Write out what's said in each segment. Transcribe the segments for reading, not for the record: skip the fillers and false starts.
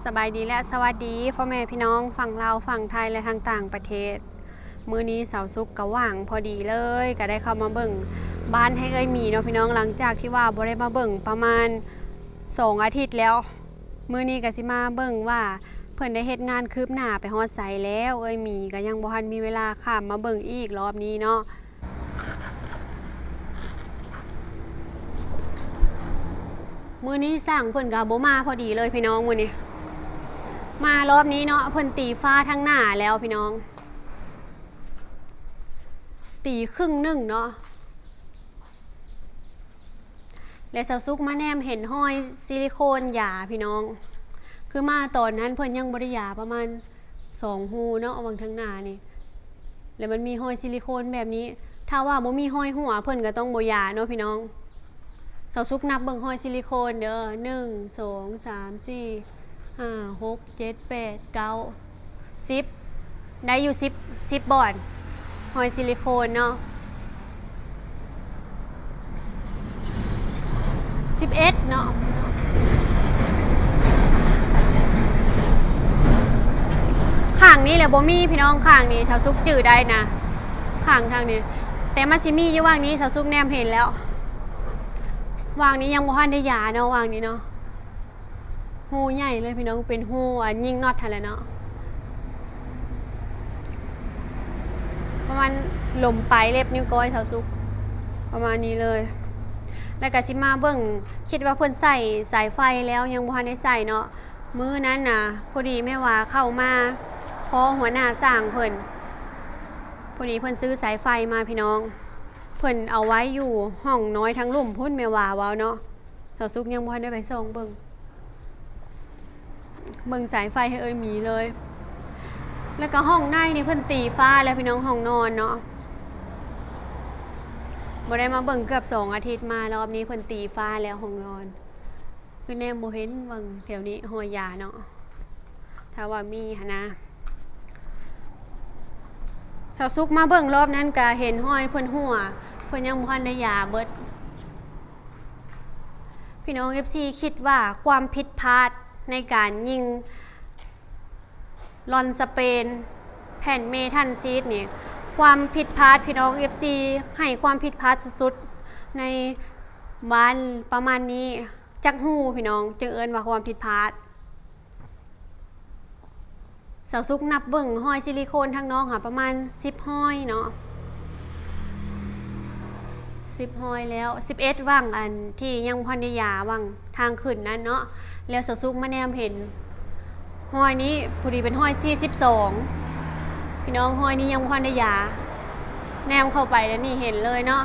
สบายดีและสวัสดีพ่อแม่พี่น้องฝั่งลาวฝั่งไทยและทางต่างประเทศมื้อนี้เสาร์ศุกร์ก็ว่างพอดีเลยก็ได้เข้ามาเบิ่งบ้านให้เอ้ยมีเนาะพี่น้องหลังจากที่ว่าบ่ได้มาเบิ่งประมาณ2 อาทิตย์แล้วมื้อนี้ก็สิมาเบิ่งว่าเพิ่นได้เฮ็ดงานคืบหน้าไปฮอดไสแล้วเอ้ยมีก็ยังบ่ทันมีเวลาข้ามมาเบิ่งอีกรอบนี้เนาะมื้อนี้สร้างเพิ่นก็บ่มาพอดีเลยพี่น้องมื้อนี้มารอบนี้เนาะเพิ่นตีฟ้าทั้งหน้าแล้วพี่น้องตีครึ่งหนึ่งเนาะและเสาซุกมาแนมเห็นห้อยซิลิโคนหยาพี่น้องคือมาตอนนั้นเพิ่นยังบริยาประมาณ2 หูเนาะวางทั้งหน้านี่แล้วมันมีห้อยซิลิโคนแบบนี้ถ้าว่าบ่มีห้อยหัวเพิ่นก็ต้องบ่หยาเนาะพี่น้องเสาซุกนับเบิ่งห้อยซิลิโคนเด้อ1 2 3 4 5 6 7 8 9 10ได้อยู่10บอนหอยซิลิโคนเนาะ11เนาะข้างนี้แหละบ่มีพี่น้องข้างนี้ชาวซุกจื้อได้นะข้างทางนี้แต่มันสิมีอยู่ว่างนี้ชาวซุกแนมเห็นแล้ววางนี้ยังบ่ทันได้ยาเนาะวางนี้เนาะหูใหญ่เลยพี่น้องเป็นหูยิงน็อตทันแล้วเนาะประมาณลมปลายเล็บนิ้วก้อยเสาซุกประมาณนี้เลยแล้วก็สิมาเบิ่งคิดว่าเพิ่นใส่สายไฟแล้วยังบ่ทันได้ใส่เนาะมื้อนั้นน่ะพอดีแม่ว่าเข้ามาพอหัวหน้าสร้างเพิ่นพอดีเพิ่นซื้อสายไฟมาพี่น้องเพิ่นเอาไว้อยู่ห้องน้อยทั้งลุ่มพุ่นแม่ว่าว้าวเนาะเสาซุกยังบ่ทันได้ไปส่องเบิ่งสายไฟให้เอ้ยมีเลยแล้วก็ห้องในนี่เพิ่นตีฟ้าแล้วพี่น้องห้องนอนเนาะบ่ได้มาเบิ่งเกือบ2 อาทิตย์มารอบนี้เพิ่นตีฟ้าแล้วห้องนอนคือแนมบ่เห็นเบิ่งแถวนี้ห้อยยาเนาะถ้าว่ามีหั่นนะเสาซุกมาเบิ่งรอบนั้นก็เห็นห้อยเพิ่นหัวเพิ่นยังบ่ทันได้ยาเบิดพี่น้อง FC คิดว่าความผิดพลาดในการยิงลอนสเปนแผ่นเมทัลซีดนี่ความผิดพลาดพี่น้อง FC ให้ความผิดพลาดสุดๆในบ้านประมาณนี้จักหู้พี่น้องจึงเอิ้นว่าความผิดพลาดเสาซุกนับเบิ่งห้อยซิลิโคนทั้งน้องค่ะประมาณ10 ห้อยเนาะ10 ห้อยแล้ว11ว่างอันที่ยังพันยาว่างทางขึ้นนั้นเนาะแล้วเสาซุกมาแนมเห็นห้อยนี้พอดีเป็นห้อยที่12พี่น้องห้อยนี้ยังพันได้ยาแนมเข้าไปแล้วนี่เห็นเลยเนาะ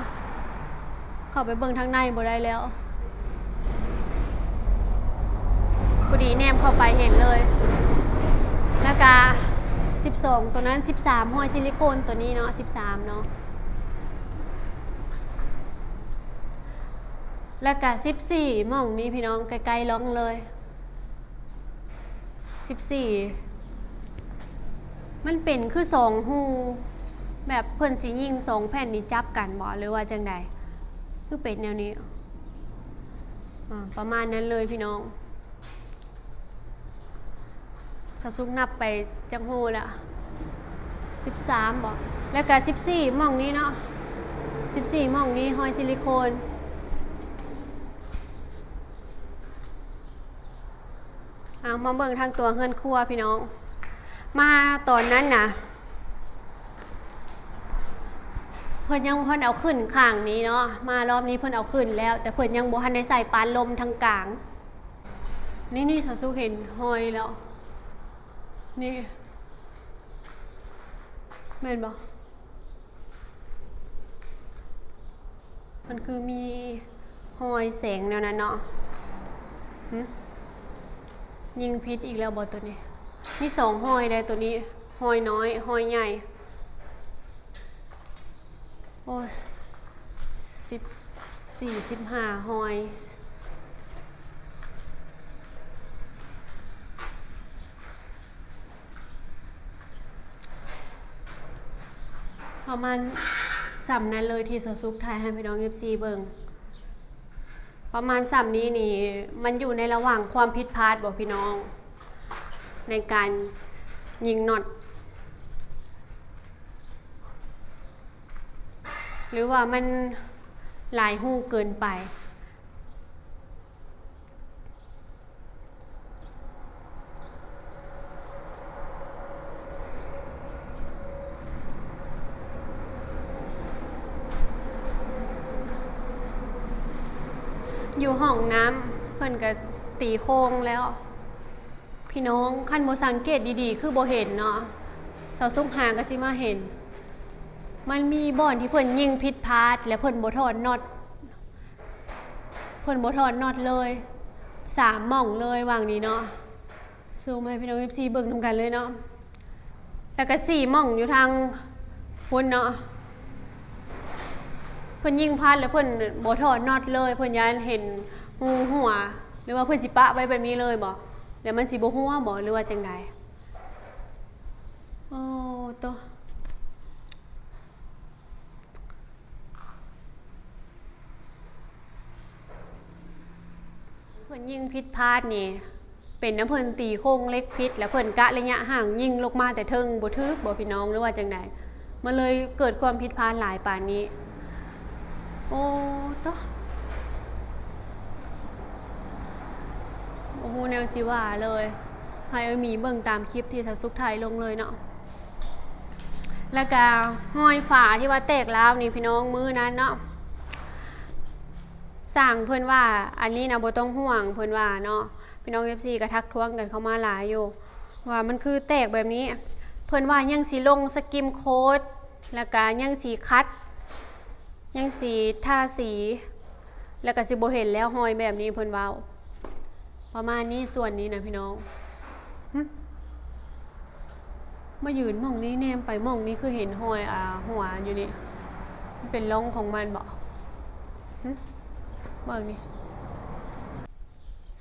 เข้าไปเบิ่งทางในบ่ได้แล้วพอดีแนมเข้าไปเห็นเลยแล้วก็12ตัวนั้น13ห้อยซิลิโคนตัวนี้เนาะ13เนาะแล้วก็14มองนี้พี่น้องใกล้ๆล่องเลย14มันเป็นคือ2 หูแบบเพิ่นสิยิง2 แผ่นนี้จับกันบ่หรือว่าจังใดคือเป็นแนวนี้ประมาณนั้นเลยพี่น้องสะซุกนับไปจังหูละ13บ่แล้วก็14มองนี้เนาะ14มองนี้ห้อยซิลิโคนมาเบิ่งทางตัวเฮือนครัวพี่น้องมาตอนนั้นนะเพิ่นยังบ่ทันเอาขึ้นข้างนี้เนาะมารอบนี้เพิ่นเอาขึ้นแล้วแต่เพิ่นยังบ่ทันได้ใส่ปานลมทางกลางนี่สาวสุเห็นหอยแล้วนี่แม่นบ่มันคือมีหอยแสงแนวนั้นเนาะยิงพิษอีกแล้วบอตัวนี้มี2 หอยได้ตัวนี้หอยน้อยหอยใหญ่โอ้14-15 หอยประมาณสำนั้นเลยที่เสาซุกถ่ายให้พี่น้อง FC เบิ่ง ประมาณ3นี้นี่มันอยู่ในระหว่างความผิดพลาดบอกพี่น้อง ในการยิงน็อตหรือว่ามันหลายหูเกินไปอยู่ห้องน้ำเพิ่นก็ตีโค้งแล้วพี่น้องคันบ่สังเกตดีๆคือบ่เห็นเนาะสาวซุกหางก็สิมาเห็นมันมีบ่อนที่เพิ่นยิงผิดพลาดแล้วเพิ่นบ่ถอดน็อตเลย3หม่องเลยวางนี้เนาะซูมให้พี่น้อง FC เบิ่งนำกันเลยเนาะแล้วก็4หม่องอยู่ทางพุ่นเนาะเพิ่นยิงพลาดแล้วเพิ่นบ่ถอดน็อตเลยเพิ่นยันเห็นหัวหรือว่าเพิ่นสิปะไว้แบบนี้เลยบ่แล้วมันสิบ่หัวบ่หรือว่าจังไดโอ้โตเพิ่นยิงผิดพลาดนี่เป็นน้ำเพิ่นตีโค้งเล็กพิษแล้วเพิ่นกะระยะห่างยิงลงมาแต่เทิงบ่ทึกบ่พี่น้องหรือว่าจังไดมันเลยเกิดความผิดพลาดหลายปานนี้โอ้โตโอ้โหแนวสิว่าเลยให้มีเบิ่งตามคลิปที่สาวซุกไทยลงเลยเนาะแล้วก็ห้อยฝาที่ว่าแตกแล้วนี่พี่น้องมือนั้นเนาะสั่งเพิ่นว่าอันนี้นะบ่ต้องห่วงเพิ่นว่าเนาะพี่น้อง FC ก็ทักท้วงกันเข้ามาหลายอยู่ว่ามันคือแตกแบบนี้เพิ่นว่ายังสิลงสกิมโค้ดแล้วก็ยังสิคัดยังสิทาสีแล้วก็สิบ่เห็นแล้วห้อยแบบนี้เพิ่นว่าประมาณนี้ส่วนนี้นะพี่น้องมายืนมองนี้แนมไปมองนี้คือเห็นห้อยหัวอยู่นี่มันเป็นร่องของมันบ่เบิ่งนี่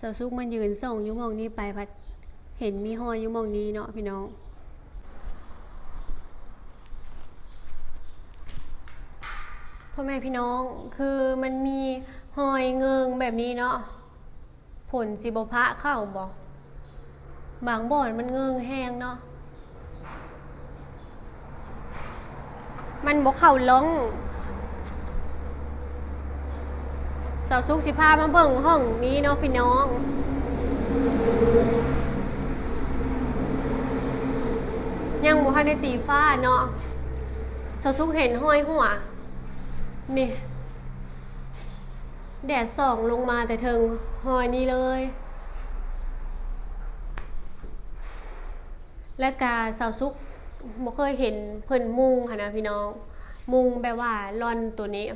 สาวซุกมันยืนส่องอยู่มองนี้ไปพัดเห็นมีห้อยอยู่มองนี้เนาะพี่น้องพ่อแม่พี่น้องคือมันมีห้อยเงิงแบบนี้เนาะผลสิบ่พระเข้าบ่บางบ่อนมันเงิงแห้งเนาะมันบ่เข้าล้องสาวซุกสิพามาเบิ่งห้องนี้เนาะพี่น้องยังบ่ทันได้ตีฟ้าเนาะสาวซุกเห็นห้อยหัวนี่แดดส่องลงมาแต่เทิงห้อยนี้เลยและกาสาวซุกบ่เคยเห็นเพิ่นมุงค่ะนะพี่น้องมุงแบบว่าร่อนตัวนี้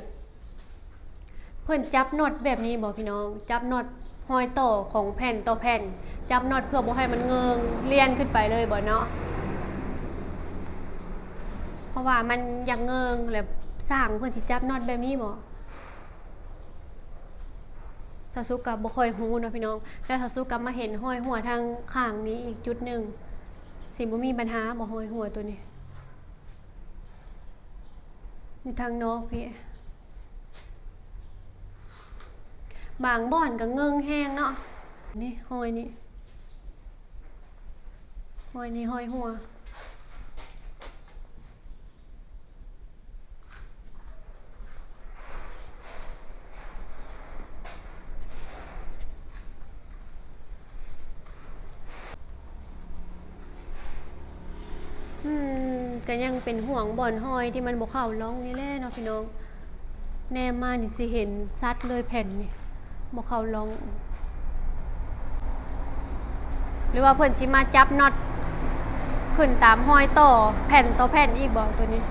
เพิ่นจับน็อตแบบนี้บ่พี่น้องจับน็อตห้อยต่อของแผ่นต่อแผ่นจับน็อตเพื่อบ่ให้มันเงิงเลียนขึ้นไปเลยบ่เนาะเพราะว่ามันอยากเงิงแล้วสร้างเพิ่นสิจับน็อตแบบนี้บ่สาวซุกก็บ่ค่อยฮู้เนาะพี่น้องแล้วสาวซุกก็มาเห็นห้อยหัวทางข้างนี้อีกจุดนึงสิบ่มีปัญหาบ่ห้อยหัวตัวนี้อยู่ทางนอกพี่บางบ่อนก็เงิงแห้งเนาะนี่ห้อยนี่ห้อยนี่ห้อยหัวก็ยังเป็นห่วงบ่อนห้อยที่มันบ่เข้าร่องนี่แหละเนาะพี่น้องแนมมานี่สิเห็นซัดเลยแผ่นนี่บ่เข้าร่องหรือว่าเพิ่นสิมาจับน็อตขึ้นตามห้อยต่อแผ่นต่อแผ่นอีกบ่ตัวนี้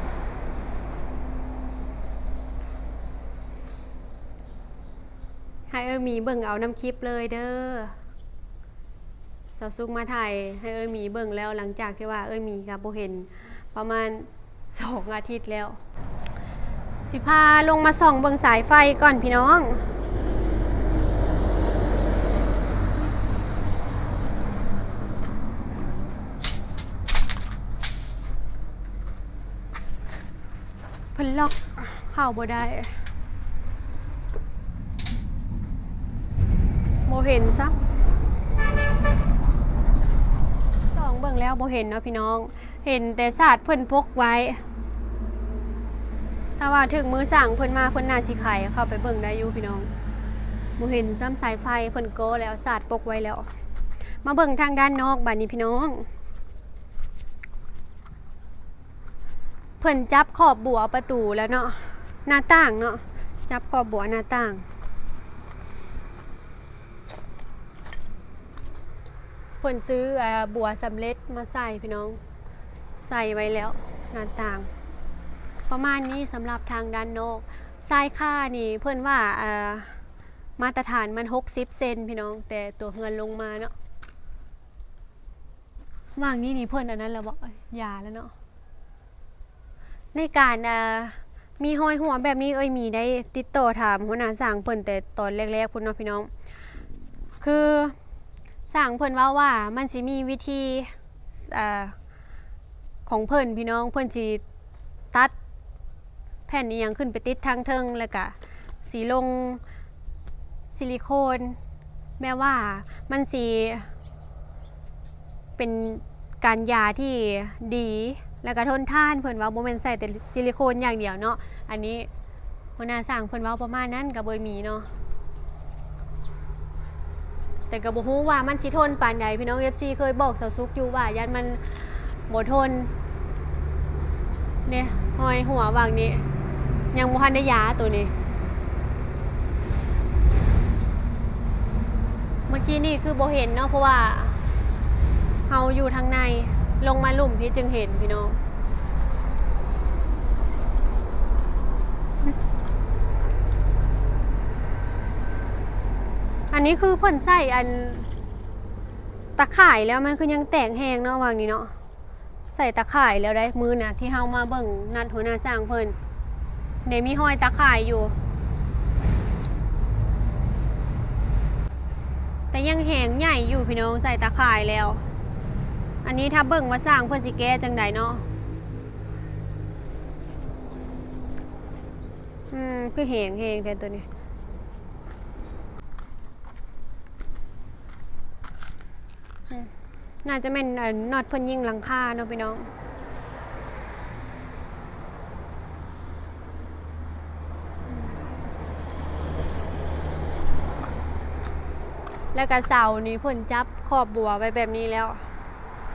ให้มีเบิ่งเอาน้ำคลิปเลยเด้อสาวซุกมาถ่ายให้มีเบิ่งแล้วหลังจากที่ว่ามีกับบ่เห็นประมาณ2 อาทิตย์แล้วสิพาลงมาส่องเบิ่งสายไฟก่อนพี่น้องเพิ่นล็อกเข้าบ่ได้บ่เห็นซะ แล้วบ่เห็นเนาะพี่น้องเห็นแต่ศาสตร์เพิ่นพกไว้ถ้าว่าถึงมือสั่งเพิ่นมาเพิ่นน่าสิไขเข้าไปเบิ่งได้อยู่พี่น้องบ่เห็นซ้ำสายไฟเพิ่นโกแล้วศาสตร์ปกไว้แล้วมาเบิ่งทางด้านนอกบัดนี้พี่น้องเพิ่นจับขอบบัวประตูแล้วเนาะหน้าต่างเนาะจับขอบบัวหน้าต่างเพิ่นซื้อบัวสำเร็จมาใส่พี่น้องใส่ไว้แล้วหน้าต่างประมาณนี้สำหรับทางด้านนอกทรายค่านี่เพิ่นว่ามาตรฐานมัน60 เซนพี่น้องแต่ตัวเฮือนลงมาเนาะว่างนี้นี่เพิ่นอันนั้นแล้วบอกยาแล้วเนาะในการมีห้อยหัวแบบนี้มีได้ติดต่อถามหัวหน้าสร้างเพิ่นแต่ตอนแรกๆพุ่นเนาะพี่น้องคือสร้างเพิ่นว่ามันสิมีวิธีของเพิ่นพี่น้องเพิ่นสิตัดแผ่นนี้ยังขึ้นไปติดทางเทิงแล้วก็สีลงซิลิโคนแม้ว่ามันสิเป็นการยาที่ดีแล้วก็ทนทานเพิ่นว่าบ่แม่นใส่แต่ซิลิโคนอย่างเดียวเนาะอันนี้หัวหน้าสร้างเพิ่นว่าประมาณนั้นก็บ่มีเนาะแต่ก็บ่ฮู้ว่ามันสิทนปานใดพี่น้อง FC เคยบอกเสาซุกอยู่ว่ายันมันบ่ทนเนี่ยห้อยหัววางนี้ยังบ่ทันได้ยาตัวนี้เมื่อกี้นี่คือบ่เห็นเนาะเพราะว่าเฮาอยู่ทางในลงมาลุ่มพี่จึงเห็นพี่น้องอันนี้คือเพิ่นใส่อันตะข่ายแล้วมันคือยังแตกแหงเนาะวางนี้เนาะใส่ตะข่ายแล้วได้มือน่ะที่เฮามาเบิ่งนัดหัวหน้าสร้างเพิ่นเดี๋ยวมีห้อยตะข่ายอยู่แต่ยังแหงใหญ่อยู่พี่น้องใส่ตะข่ายแล้วอันนี้ถ้าเบิ่งว่าสร้างเพื่อนสิแก้จังใดเนาะคือแหงแต่ตัวนี้น่าจะเป็นน็อตเพิ่นยิงหลังคาเนาะพี่น้องแล้วก็เสานี้เพิ่นจับขอบบัวไว้แบบนี้แล้ว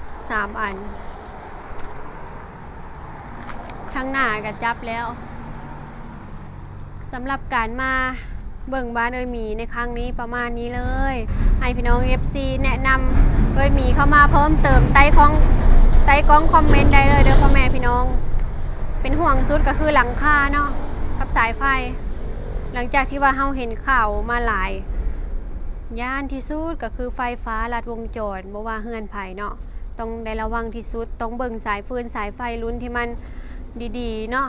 3 อันทั้งหน้าก็จับแล้วสำหรับการมาเบิ่งบ้านหมีในครั้งนี้ประมาณนี้เลยให้พี่น้อง FC แนะนำหมีเข้ามาเพิ่มเติมใต้กล้องคอมเมนต์ได้เลยเด้อพ่อแม่พี่น้องเป็นห่วงสุดก็คือหลังคาเนาะกับสายไฟหลังจากที่ว่าเฮาเห็นข่าวมาหลายย่านที่สุดก็คือไฟฟ้าลัดวงจรบ่ว่าเฮือนไผเนาะต้องได้ระวังที่สุดต้องเบิ่งสายฟืนสายไฟลุ้นที่มันดีๆเนาะ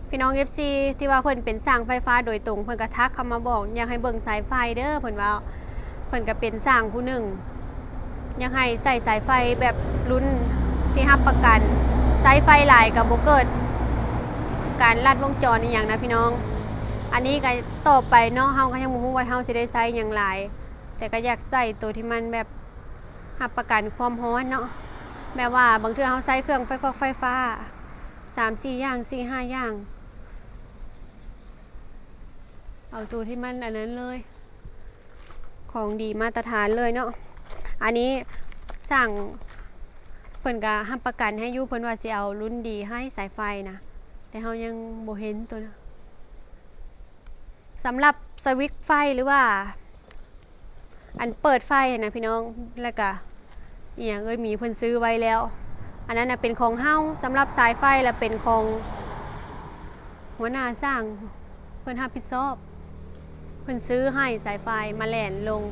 พี่น้อง FC ที่ว่าเพิ่นเป็นสร้างไฟฟ้าโดยตรงเพิ่นก็ทักเข้ามาบอกอยากให้เบิ่งสายไฟเด้อเพิ่นว่าเพิ่นก็เป็นสร้างผู้หนึ่งอยากให้ใส่สายไฟแบบรุ่นที่รับประกันสายไฟหลายก็บ่เกิดการลัดวงจรอีหยังนะพี่น้องอันนี้ก็ต่อไปเนาะเฮาก็ยังบ่ฮู้ว่าเฮาสิได้ใช้หยังหลายแต่ก็อยากใส่ตัวที่มันแบบรับประกันความร้อนเนาะแม้ว่าบางเทื่อเฮาใช้เครื่องไฟฟ้า 3-4 อย่าง 4-5 อย่างเอาตัวที่มันอันนั้นเลยของดีมาตรฐานเลยเนาะอันนี้สั่งเพิ่นก็รับประกันให้อยู่เพิ่นว่าสิเอารุ่นดีให้สายไฟนะแต่เฮายังบ่เห็นตัวนะสำหรับสวิตช์ไฟหรือว่าอันเปิดไฟนะพี่น้องแล้วก็อีหยังมีเพิ่นซื้อไว้แล้วอันนั้นเป็นของเฮาสำหรับสายไฟและเป็นของหัวหน้าสร้างเพิ่นรับผิดชอบเพิ่นซื้อให้สายไฟมาแล่นลง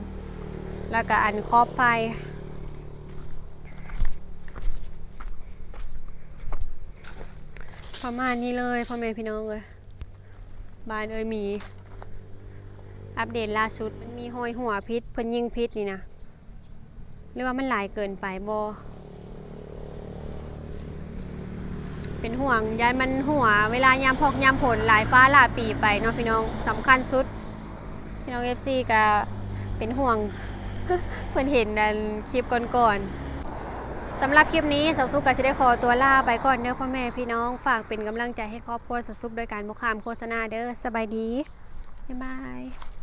แล้วก็อันครอบไฟประมาณนี้เลยพ่อแม่พี่น้องเลยบ้านมีอัปเดตล่าสุดมันมีห้อยหัวพิษเพิ่นยิงพิษนี่นะหรือว่ามันหลายเกินไปบ่เป็นห่วงยายมันหัวเวลายามพอกยามผลหลายฟ้าหลายปีไปเนาะพี่น้องสำคัญสุดพี่น้อง FC ก็เป็นห่วง เพิ่นเห็นดันคลิปก่อนๆ สำหรับคลิปนี้สาวซุกก็จะได้ขอตัวลาไปก่อนเด้อพ่อแม่พี่น้องฝากเป็นกำลังใจให้ครอบครัวสาวซุกโดยการบ่ข้ามโฆษณาเด้อสบายดีบ๊ายบาย